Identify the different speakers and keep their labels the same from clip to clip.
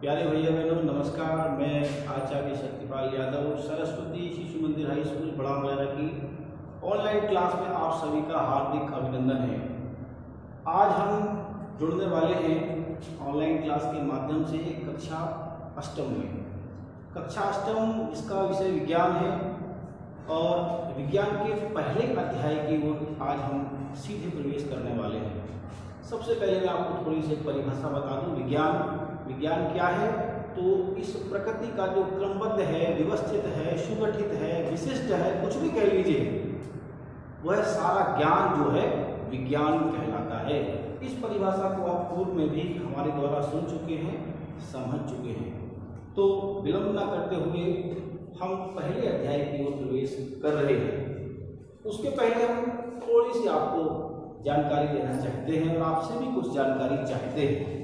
Speaker 1: प्यारे भैया बहनों नमस्कार। मैं आचार्य सत्यपाल यादव सरस्वती शिशु मंदिर हाई स्कूल बड़ा मलहरा की ऑनलाइन क्लास में आप सभी का हार्दिक अभिनंदन है। आज हम जुड़ने वाले हैं ऑनलाइन क्लास के माध्यम से कक्षा अष्टम में। कक्षा अष्टम इसका विषय विज्ञान है और विज्ञान के पहले अध्याय की ओर आज हम सीधे प्रवेश करने वाले हैं। सबसे पहले मैं आपको थोड़ी सी परिभाषा बता दूं। विज्ञान क्या है? तो इस प्रकृति का जो क्रमबद्ध है, व्यवस्थित है, सुगठित है, विशिष्ट है, कुछ भी कह लीजिए, वह सारा ज्ञान जो है विज्ञान कहलाता है। इस परिभाषा को आप पूर्व में भी हमारे द्वारा सुन चुके हैं, समझ चुके हैं। तो विलंब न करते हुए हम पहले अध्याय की ओर प्रवेश कर रहे हैं। उसके पहले हम थोड़ी सी आपको जानकारी देना चाहते हैं और आपसे भी कुछ जानकारी चाहते हैं।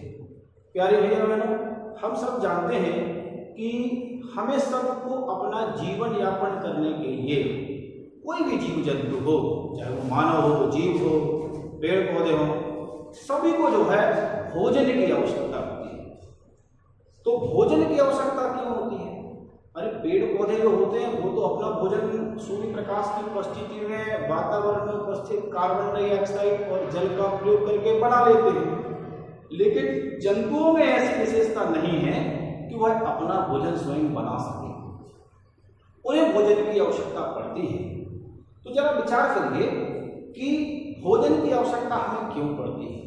Speaker 1: प्यारे भैया बहनों, हम सब जानते हैं कि हमें सबको अपना जीवन यापन करने के लिए कोई भी जीव जंतु हो, चाहे वो मानव हो, जीव हो, पेड़ पौधे हो, सभी को जो है भोजन की आवश्यकता होती है। तो भोजन की आवश्यकता क्यों होती है? अरे पेड़ पौधे जो होते हैं वो तो अपना भोजन सूर्य प्रकाश की उपस्थिति में वातावरण में उपस्थित कार्बन डाइऑक्साइड और जल का प्रयोग करके बना लेते हैं। लेकिन जंतुओं में ऐसी विशेषता नहीं है कि वह अपना भोजन स्वयं बना सके, उन्हें भोजन की आवश्यकता पड़ती है। तो जरा विचार करिए कि भोजन की आवश्यकता हमें क्यों पड़ती है।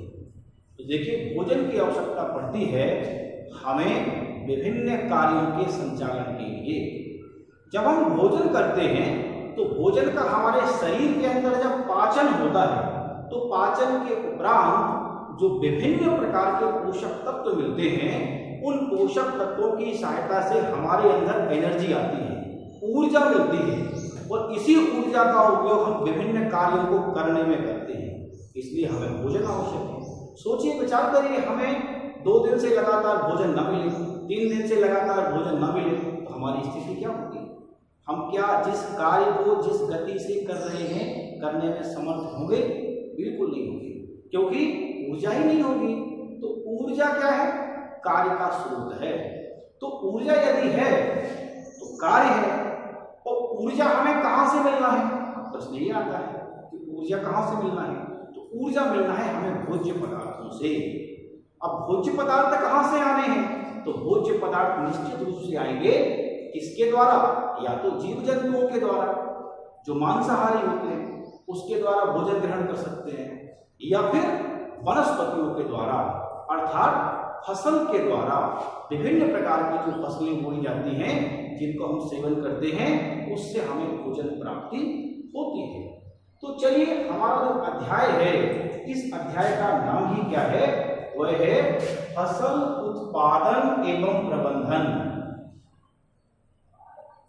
Speaker 1: तो देखिए, भोजन की आवश्यकता पड़ती है हमें विभिन्न कार्यों के संचालन के लिए। जब हम भोजन करते हैं तो भोजन का हमारे शरीर के अंदर जब पाचन होता है तो पाचन के उपरांत जो विभिन्न प्रकार के पोषक तत्व मिलते हैं, उन पोषक तत्वों की सहायता से हमारे अंदर एनर्जी आती है, ऊर्जा मिलती है और इसी ऊर्जा का उपयोग हम विभिन्न कार्यों को करने में करते हैं। इसलिए हमें भोजन आवश्यक है। सोचिए, विचार करिए, हमें 2 दिन से लगातार भोजन न मिले, 3 दिन से लगातार भोजन न मिले तो हमारी स्थिति क्या होगी? हम क्या जिस कार्य को जिस गति से कर रहे हैं करने में समर्थ होंगे? बिल्कुल नहीं होंगे, क्योंकि ऊर्जा ही नहीं होगी। तो ऊर्जा क्या है? कार्य का स्रोत है। तो ऊर्जा यदि है तो कार्य है। और ऊर्जा हमें कहां से मिलना है? प्रश्न ये आता है कि ऊर्जा कहां से मिलना है? तो ऊर्जा मिलना है हमें भोज्य पदार्थों से। अब भोज्य पदार्थ कहां से आने हैं? तो भोज्य पदार्थ निश्चित रूप से आएंगे किसके द्वारा? या तो जीव जंतुओं के द्वारा, जो मांसाहारी होते हैं उसके द्वारा भोजन ग्रहण कर सकते हैं, या फिर वनस्पतियों के द्वारा अर्थात फसल के द्वारा। विभिन्न प्रकार की जो फसलें बोई जाती हैं जिनको हम सेवन करते हैं, उससे हमें भोजन प्राप्ति होती है। तो चलिए, हमारा जो अध्याय है, इस अध्याय का नाम ही क्या है? वह है फसल उत्पादन एवं प्रबंधन।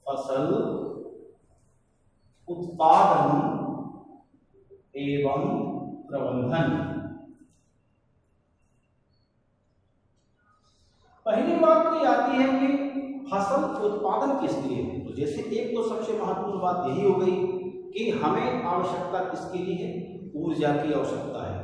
Speaker 1: फसल उत्पादन एवं प्रबंधन। पहली बात तो ये आती है कि फसल उत्पादन किस लिए है। तो जैसे एक तो सबसे महत्वपूर्ण बात यही हो गई कि हमें आवश्यकता किसके लिए है? ऊर्जा की आवश्यकता है।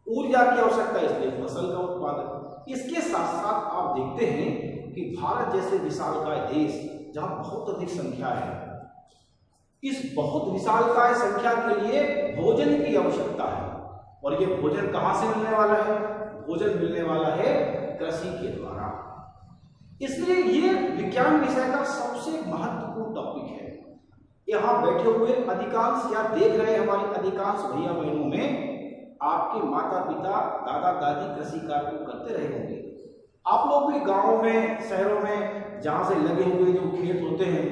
Speaker 1: ऊर्जा की आवश्यकता इसलिए फसल का उत्पादन। इसके साथ साथ आप देखते हैं कि भारत जैसे विशालकाय देश, जहां बहुत अधिक संख्या है, इस बहुत विशालकाय संख्या के लिए भोजन की आवश्यकता है। और ये भोजन कहां से मिलने वाला है? भोजन मिलने वाला है कृषि के द्वारा। इसलिए ये विज्ञान विषय का सबसे महत्वपूर्ण टॉपिक है। यहाँ बैठे हुए अधिकांश या देख रहे हमारे अधिकांश भैया बहनों में आपके माता पिता, दादा दादी कृषि कार्य को करते रहे होंगे। आप लोग भी गाँव में, शहरों में जहाँ से लगे हुए जो खेत होते हैं,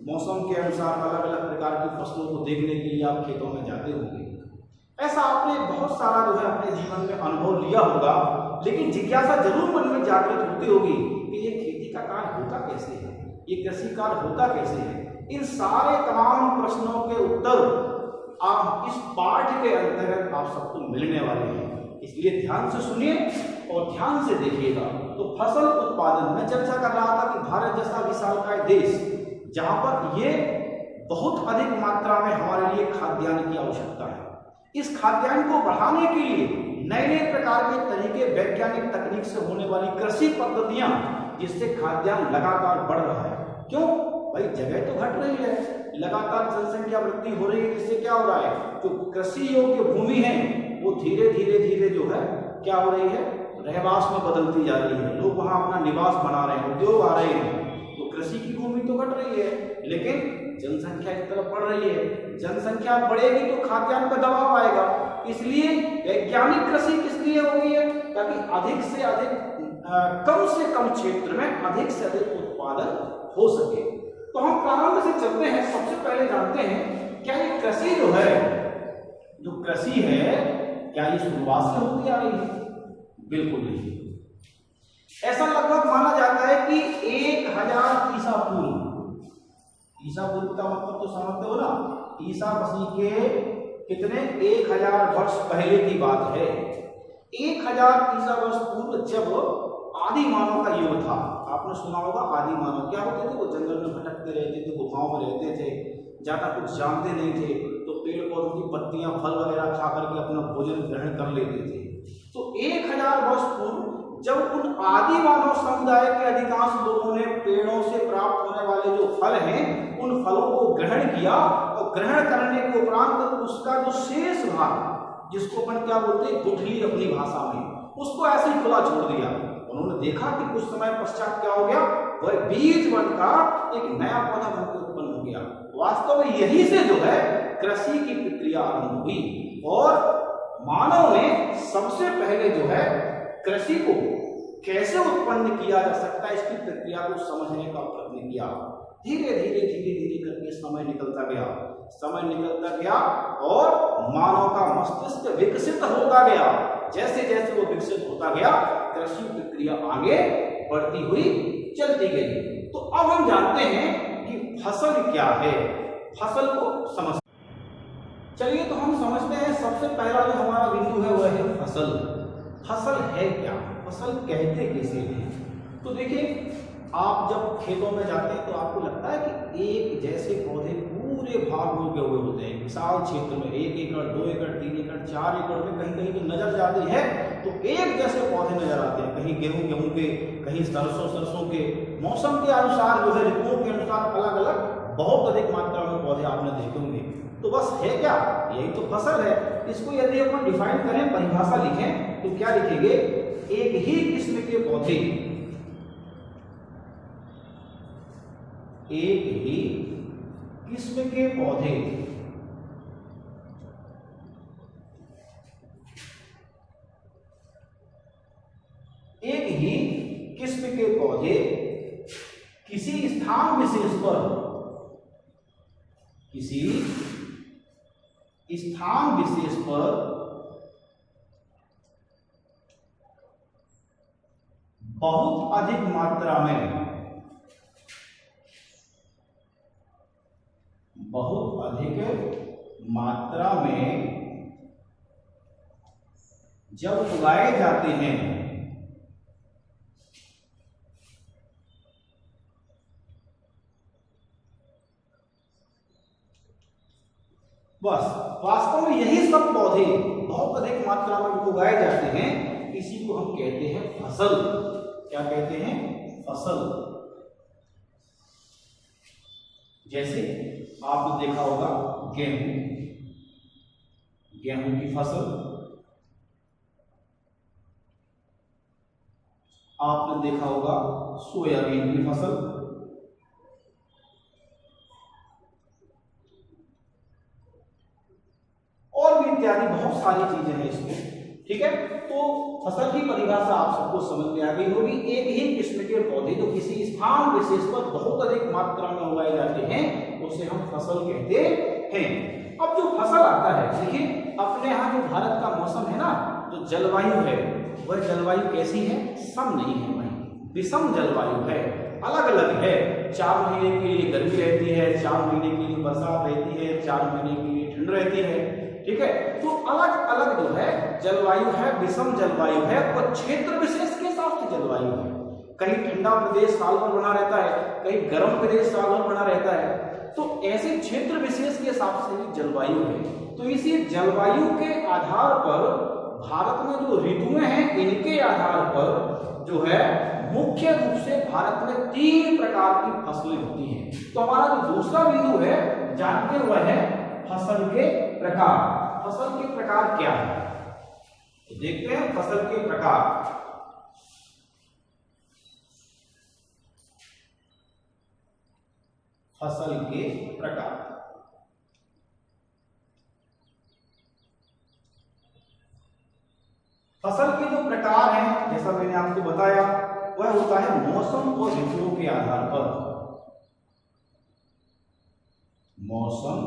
Speaker 1: मौसम के अनुसार अलग अलग प्रकार की फसलों को देखने के लिए आप खेतों में जाते होंगे। ऐसा आपने बहुत सारा जो है अपने जीवन में अनुभव लिया होगा। लेकिन जिज्ञासा जरूर मन में जागृत होती होगी कि ये खेती का कार्य होता कैसे है, ये कृषि कार्य होता कैसे है। इन सारे तमाम प्रश्नों के उत्तर आप इस पाठ के अंतर्गत आप सबको मिलने वाले हैं। इसलिए ध्यान से सुनिए और ध्यान से देखिएगा। तो फसल उत्पादन में चर्चा कर रहा था कि भारत जैसा विशालकाय देश, जहां पर ये बहुत अधिक मात्रा में हमारे लिए खाद्यान्न की आवश्यकता है, इस खाद्यान्न को बढ़ाने के लिए नए नए प्रकार के तरीके, वैज्ञानिक तकनीक से होने वाली कृषि पद्धतियां, जिससे खाद्यान्न लगातार बढ़ रहा है। क्यों भाई? जगह तो घट रही है, लगातार जनसंख्या वृद्धि हो रही है, इससे क्या हो रहा है? जो कृषि योग्य भूमि है वो धीरे धीरे जो है क्या हो रही है? रहवास में बदलती जा रही है। लोग वहां अपना निवास बना रहे हैं, उद्योग आ रहे हैं, तो कृषि की भूमि तो घट रही है, लेकिन जनसंख्या की तरफ बढ़ रही है। जनसंख्या बढ़ेगी तो खाद्यान्न पर दबाव आएगा, इसलिए वैज्ञानिक कृषि किस लिए हो गई है? ताकि अधिक से अधिक कम से कम क्षेत्र में अधिक से अधिक उत्पादन हो सके। तो हम प्रारंभ से चलते हैं। सबसे पहले जानते हैं, क्या ये कृषि जो है, जो कृषि है, क्या ये शुरुआत से होती आ रही है? बिल्कुल नहीं। ऐसा लगभग माना जाता है कि 1000 ईसा पूर्व, ईसा पूर्व का मतलब तो समझते हो ना, ईसा मसीह के कितने 1000 वर्ष पहले की बात है। 1000 ईसा वर्ष पूर्व जब आदि मानव का युग था, आपने सुना होगा आदि मानव क्या होते थे? वो जंगल में भटकते रहते थे, गुफाओं में रहते थे, ज्यादा कुछ जानते नहीं थे, तो पेड़ पौधों की पत्तियां, फल वगैरह खा करके अपना भोजन ग्रहण कर लेते थे। तो 1000 वर्ष पूर्व जब उन आदि मानव समुदाय के अधिकांश लोगों ने पेड़ों से प्राप्त होने वाले जो फल हैं, उन फलों को ग्रहण किया, और ग्रहण करने के उपरांत उसका जो शेष भाग, जिसको अपन क्या बोलते हैं, गुठली अपनी भाषा में, उसको ऐसे ही खुला छोड़ दिया। उन्होंने देखा कि कुछ समय पश्चात क्या हो गया? वह बीज बनकर एक नया पौधा बनकर उत्पन्न हो गया। वास्तव में यही से जो है कृषि की प्रक्रिया आरंभ हुई, और मानव ने सबसे पहले जो है कृषि को कैसे उत्पन्न किया जा सकता है, इसकी प्रक्रिया को समझने का प्रयत्न किया। धीरे धीरे करके समय निकलता गया, समय निकलता गया, और मानव का मस्तिष्क विकसित होता गया। जैसे जैसे वो विकसित होता गया, कृषि प्रक्रिया आगे बढ़ती हुई चलती गई। तो अब हम जानते हैं कि फसल क्या है, फसल को समझ। चलिए तो हम समझते हैं, सबसे पहला जो हमारा बिंदु है वह है फसल। फसल है क्या? फसल कहते किसे हैं? तो देखिए, आप जब खेतों में जाते हैं तो आपको लगता है कि एक जैसे पौधे पूरे भाग में उगे हुए होते हैं, विशाल क्षेत्र में 1 एकड़, 2 एकड़, 3 एकड़, 4 एकड़ में कहीं कहीं तो नजर जाती है, तो एक जैसे पौधे नजर आते हैं। कहीं गेहूं के, कहीं सरसों के, मौसम के अनुसार जो है, ऋतुओं के अनुसार अलग अलग बहुत अधिक मात्रा में पौधे आपने देखे होंगे। तो बस है क्या? यही तो फसल है। इसको यदि अपन डिफाइन करें, परिभाषा लिखें, तो क्या लिखेंगे? एक ही किस्म के पौधे, एक ही किस्म के पौधे एक ही किस्म के पौधे किसी स्थान विशेष पर, किसी स्थान विशेष पर बहुत अधिक मात्रा में, बहुत अधिक मात्रा में जब उगाए जाते हैं, बस वास्तव में यही सब पौधे बहुत अधिक मात्रा में उगाए जाते हैं, इसी को हम कहते हैं फसल। क्या कहते हैं? फसल। जैसे आपने देखा होगा गेहूं, गेहूं की फसल, आपने देखा होगा सोयाबीन की फसल, और भी इत्यादि बहुत सारी चीजें हैं इसमें। ठीक है, तो फसल की परिभाषा आप सबको समझ में आ गई होगी। एक ही किस्म के पौधे जो किसी स्थान विशेष पर बहुत अधिक मात्रा में उगाए जाते हैं, उसे हम फसल कहते हैं। अब जो फसल आता है, देखिए अपने यहाँ जो भारत का मौसम है ना, जो जलवायु है, वह जलवायु कैसी है? सम नहीं है भाई, विषम जलवायु है, अलग अलग है। 4 महीने के लिए गर्मी रहती है, 4 महीने के लिए बरसात रहती है, 4 महीने के लिए ठंड रहती है। ठीक है, तो अलग अलग जो है जलवायु है, विषम जलवायु है, और क्षेत्र विशेष के हिसाब से जलवायु है। कहीं ठंडा प्रदेश साल भर बना रहता है, कहीं गर्म प्रदेश साल भर बना रहता है। तो ऐसे क्षेत्र विशेष के हिसाब से भी जलवायु है। तो इसी जलवायु के आधार पर भारत में जो ऋतुएं हैं इनके आधार पर जो है मुख्य रूप से भारत में 3 प्रकार की फसलें होती हैं। तो हमारा जो दूसरा बिंदु है जानते हुए है फसल के प्रकार। फसल के प्रकार क्या है, तो देखते हैं फसल के प्रकार। फसल के प्रकार, फसल के जो प्रकार हैं जैसा मैंने आपको बताया वह होता है मौसम और ऋतुओं के आधार पर। मौसम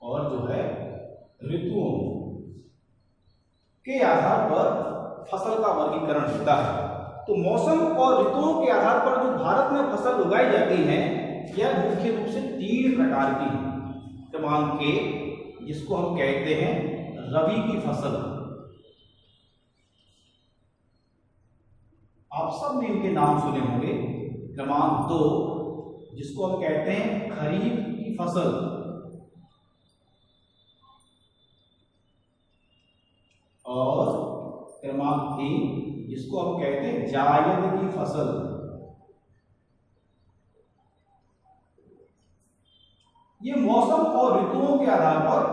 Speaker 1: और जो है ऋतुओं के आधार पर फसल का वर्गीकरण होता है। तो मौसम और ऋतुओं के आधार पर जो भारत में फसल उगाई जाती है यह मुख्य रूप से 3 प्रकार की है। क्रमांक 1 जिसको हम कहते हैं रबी की फसल, आप सब ने इनके नाम सुने होंगे। क्रमांक 2 जिसको हम कहते हैं खरीफ की फसल, और क्रमांक 3 जिसको हम कहते हैं जायद की फसल। ये मौसम और ऋतुओं के आधार पर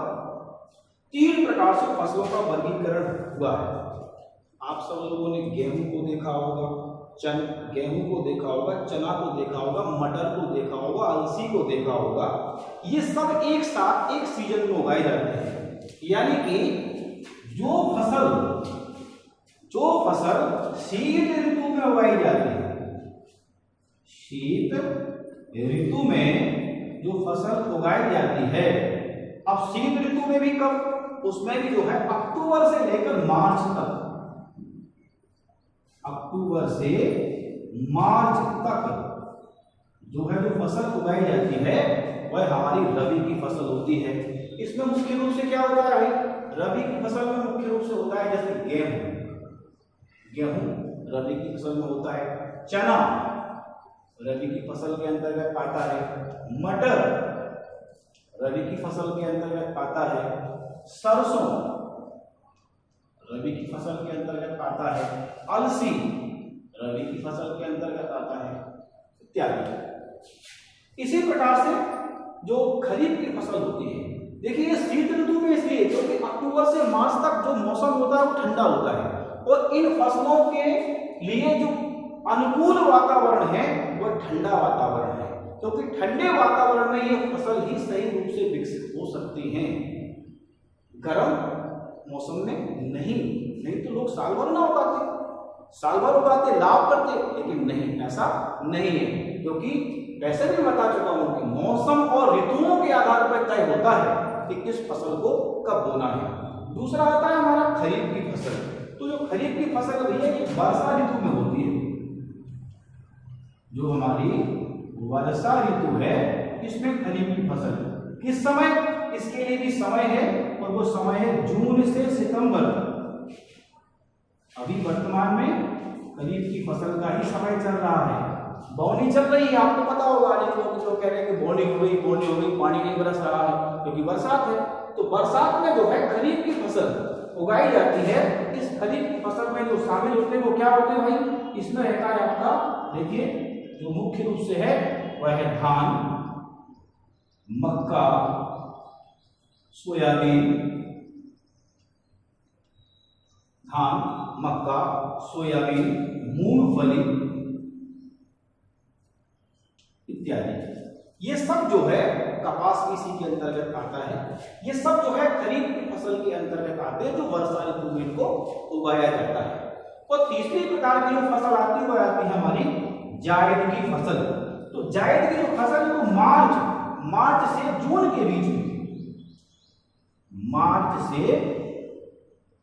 Speaker 1: 3 प्रकार से फसलों का वर्गीकरण हुआ है। आप सब लोगों ने गेहूं को देखा होगा, गेहूं को देखा होगा, चना को देखा होगा, मटर को देखा होगा, अलसी को देखा होगा। ये सब एक साथ एक सीजन में उगाए जाते हैं। यानी कि जो फसल शीत ऋतु में उगाई जाती है, शीत ऋतु में जो फसल उगाई जाती है, अब शीत ऋतु में भी कब, उसमें भी जो है अक्टूबर से लेकर मार्च तक, अक्टूबर से मार्च तक जो है जो फसल उगाई जाती है वह हमारी रबी की फसल होती है। इसमें मुख्य रूप से क्या होता है भाई, रबी की फसल में मुख्य रूप से होता है जैसे गेहूं रबी की फसल में होता है, चना रबी की फसल के अंतर्गत आता है, मटर रबी की फसल के अंतर्गत आता है, सरसों रबी की फसल के अंतर्गत आता है, अलसी रबी की फसल के अंतर्गत आता है, इत्यादि। इसी प्रकार से जो खरीफ की फसल होती है, देखिए शीत ऋतु में इसलिए क्योंकि अक्टूबर से मार्च तक जो मौसम होता है वो ठंडा होता है, और इन फसलों के लिए जो अनुकूल वातावरण है वह ठंडा वातावरण है, क्योंकि ठंडे वातावरण में ये फसल ही सही रूप से विकसित हो सकती हैं। गर्म मौसम में नहीं तो लोग साल भर ना उगाते, साल भर उगाते, लाभ करते, लेकिन नहीं, ऐसा नहीं है, क्योंकि वैसे भी बता चुका हूं कि मौसम और ऋतुओं के आधार पर तय होता है कि किस फसल को कब बोना है। दूसरा आता है हमारा खरीफ की फसल। तो जो खरीफ की फसल है ये वर्षा ऋतु में होती है, जो हमारी वर्षा ऋतु है इसमें खरीफ की फसल किस समय, इसके लिए भी समय है, और वो समय है जून से सितंबर। अभी वर्तमान में खरीफ की फसल का ही समय चल रहा है, बौनी चल रही है। आपको पता होगा, अनेक लोग कह रहे हैं कि बौनी हो गई, पानी नहीं बरस रहा है क्योंकि बरसात है। तो बरसात में जो है खरीफ की फसल उगाई जाती है। इस खरीफ की फसल में जो शामिल होते हैं वो क्या होते हैं भाई, इसमें रहता है आपका, देखिए जो मुख्य रूप से है वह है धान, मक्का, सोयाबीन, धान, मक्का, सोयाबीन, मूंगफली इत्यादि। ये सब जो है कपास इसी के अंतर्गत आता है। ये सब जो है खरीफ की फसल के अंतर्गत आते हैं, जो वर्षा ऋतु में इनको उगाया जाता है। और तीसरी प्रकार की जो फसल आती है वह आती है हमारी जायद की फसल। तो जायद की जो फसल है वो मार्च से जून के बीच में, मार्च से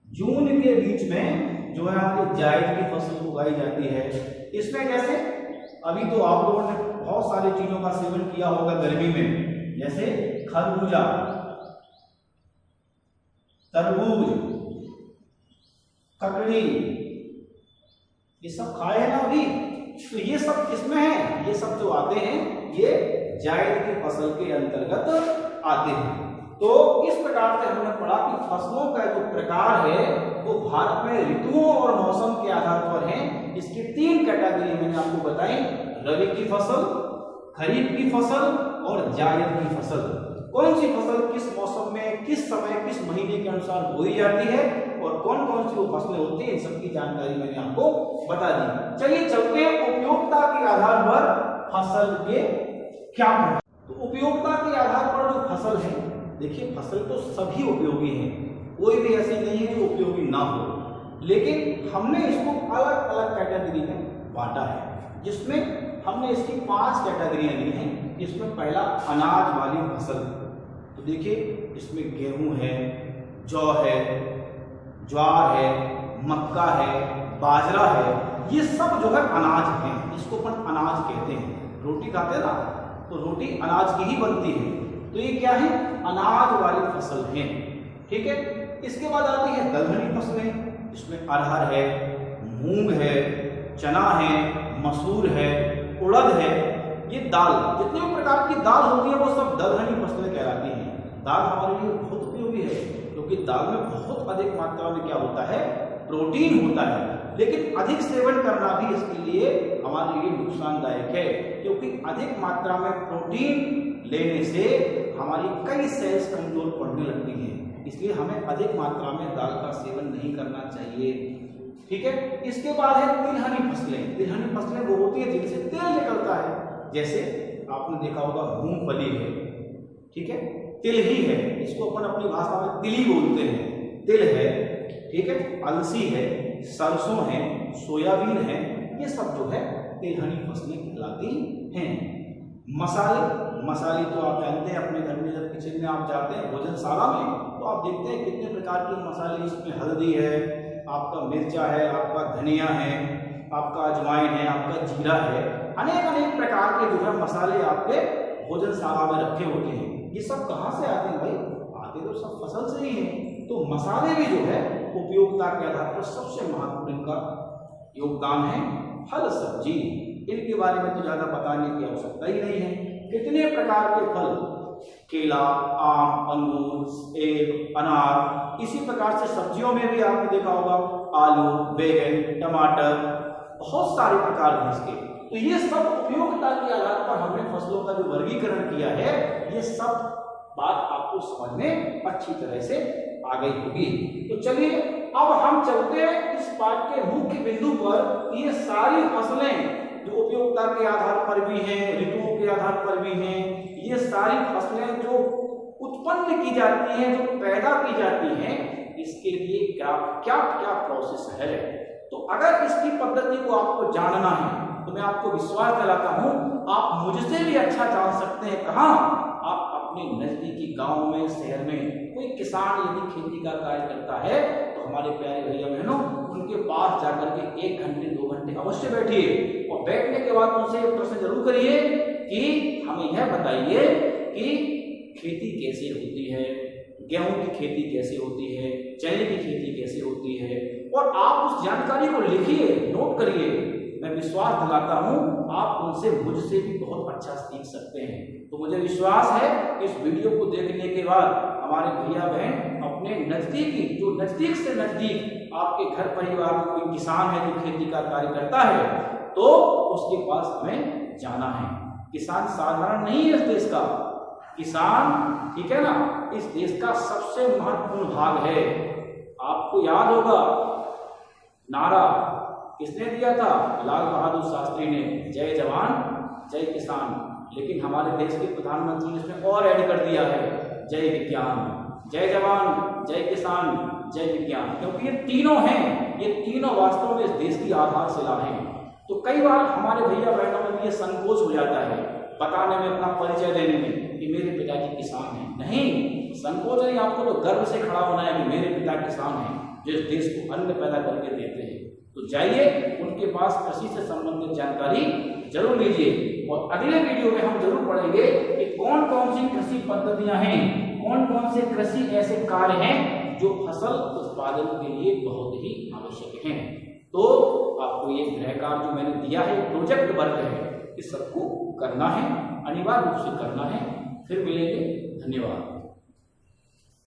Speaker 1: जून के बीच में जो है हमारी जायद की फसल उगाई जाती है। इसमें जैसे अभी तो आप लोगों ने बहुत सारी चीजों का सेवन किया होगा गर्मी में, जैसे खरबूजा, तरबूज, ककड़ी, ये सब खाए हैं ना अभी। तो ये सब किसमें है, ये सब जो आते हैं ये जायद की फसल के अंतर्गत आते हैं। तो इस प्रकार से हमने पढ़ा कि फसलों का जो प्रकार है वो भारत में ऋतुओं और मौसम के आधार पर है। इसकी 3 कैटेगरी मैंने आपको बताई, रबी की फसल, खरीफ की फसल और जायद की फसल। कौन सी फसल किस मौसम में, किस समय, किस महीने के अनुसार बोई जाती है और कौन कौन सी वो फसलें होती हैं, इन सबकी जानकारी मैंने आपको बता दी। चलिए चलते हैं उपयोगिता के आधार पर फसल के क्या प्रकार। तो उपयोगिता के आधार पर जो फसल है, देखिए फसल तो सभी उपयोगी हैं, कोई भी ऐसी नहीं है जो उपयोगी ना हो, लेकिन हमने इसको अलग अलग कैटेगरी में बांटा है, जिसमें हमने इसकी 5 कैटेगरियां ली हैं। इसमें पहला अनाज वाली फसल, तो देखिए इसमें गेहूं है, जौ है, ज्वार है, मक्का है, बाजरा है, ये सब जो है अनाज हैं, इसको अपन अनाज कहते हैं। रोटी खाते हैं ना, तो रोटी अनाज की ही बनती है, तो ये क्या है, अनाज वाली फसल है। ठीक है, इसके बाद आती है दलहनी फसलें, इसमें अरहर है, मूंग है, चना है, मसूर है, उड़द है, ये दाल, जितने भी प्रकार की दाल होती है वो सब दलहनी फसलें कहलाती हैं। दाल हमारे लिए बहुत उपयोगी है, क्योंकि दाल में बहुत अधिक मात्रा में क्या होता है, प्रोटीन होता है, लेकिन अधिक सेवन करना भी इसके लिए हमारे लिए नुकसानदायक है, क्योंकि अधिक मात्रा में प्रोटीन लेने से हमारी कई सेल्स कमजोर पड़ने लगती हैं, इसलिए हमें अधिक मात्रा में दाल का सेवन नहीं करना चाहिए। ठीक है, इसके बाद है तिलहनी फसलें। तिलहनी फसलें वो होती है जिनसे तेल निकलता है, जैसे आपने देखा होगा मूंगफली है, ठीक है, तिल ही है, इसको अपन अपनी भाषा में तिली बोलते हैं, तिल है, ठीक है, अलसी है, सरसों है, सोयाबीन है, ये सब जो है तिलहनी फसलें कहलाती हैं। मसाले तो आप जानते हैं, अपने घर में जब किचन में आप जाते हैं भोजनशाला में, तो आप देखते हैं कितने प्रकार के मसाले, इसमें हल्दी है, आपका मिर्चा है, आपका धनिया है, आपका अजवाइन है, आपका जीरा है, अनेक प्रकार के जो है मसाले आपके भोजनशाला में रखे होते हैं। ये सब कहाँ से आते हैं भाई, आते तो सब फसल से ही हैं। तो मसाले भी जो है उपयोगिता के आधार पर सबसे महत्वपूर्ण इनका योगदान है। फल सब्जी, इनके बारे में तो ज्यादा बताने की आवश्यकता ही नहीं है। कितने प्रकार के फल, केला, आम, अंगूर, सेब, अनार, इसी प्रकार से सब्जियों में भी आपने देखा होगा आलू, बैगन, टमाटर, बहुत सारे प्रकार हैं इसके। तो ये सब उपयोगिता के आधार पर हमने फसलों का जो वर्गीकरण किया है, ये सब बात आपको समझ में अच्छी तरह से आ गई होगी। तो चलिए अब हम चलते हैं इस पाठ के मुख्य बिंदु पर। ये सारी फसलें जो उपयोगिता के आधार पर भी हैं, ऋतुओं के आधार पर भी हैं, ये सारी फसलें जो उत्पन्न की जाती हैं, जो पैदा की जाती हैं, इसके लिए क्या क्या क्या प्रोसेस है। तो अगर इसकी पद्धति को आपको जानना है तो मैं आपको विश्वास दिलाता हूं, आप मुझसे भी अच्छा जान सकते हैं। कहां? आप अपने नजदीकी गांव में, शहर में कोई किसान यदि खेती का कार्य करता है तो हमारे प्यारे भैया बहनों, उनके पास जाकर के 1 घंटे 2 घंटे अवश्य बैठिए, और बैठने के बाद उनसे एक प्रश्न जरूर करिए कि हमें यह बताइए कि खेती कैसे होती है, गेहूं की खेती कैसे होती है, चने की खेती कैसे होती है, और आप उस जानकारी को लिखिए, नोट करिए। मैं विश्वास दिलाता हूं आप उनसे, मुझसे भी बहुत अच्छा सीख सकते हैं। तो मुझे विश्वास है इस वीडियो को देखने के बाद हमारे भैया बहन अपने नजदीकी, जो नजदीक से नजदीक आपके घर परिवार में कोई किसान है जो खेती का कार्य करता है, तो उसके पास हमें जाना है। किसान साधारण नहीं है इस देश का, किसान, ठीक है ना, इस देश का सबसे महत्वपूर्ण भाग है। आपको याद होगा नारा किसने दिया था? लाल बहादुर शास्त्री ने, जय जवान जय किसान। लेकिन हमारे देश के प्रधानमंत्री ने इसमें और ऐड कर दिया है, जय विज्ञान। जय जवान जय किसान जय विज्ञान, क्योंकि ये तीनों हैं, ये तीनों वास्तव में इस देश की आधारशिला हैं। तो कई बार हमारे भैया बहनों में ये संकोच हो जाता है बताने में, अपना परिचय देने में कि मेरे पिताजी किसान हैं। नहीं, संकोच नहीं, आपको तो गर्व से खड़ा होना है कि मेरे पिता किसान हैं जो इस देश को अन्न पैदा करके देते हैं। तो जाइए उनके पास कृषि से संबंधित जानकारी जरूर लीजिए, और अगले वीडियो में हम जरूर पढ़ेंगे कि कौन कौन सी कृषि पद्धतियां हैं, कौन कौन से कृषि ऐसे कार्य हैं जो फसल उत्पादन के लिए बहुत ही आवश्यक हैं। तो आपको ये गृह कार्य जो मैंने दिया है, प्रोजेक्ट वर्क है, इस सबको करना है, अनिवार्य रूप से करना है। फिर मिलेंगे, धन्यवाद।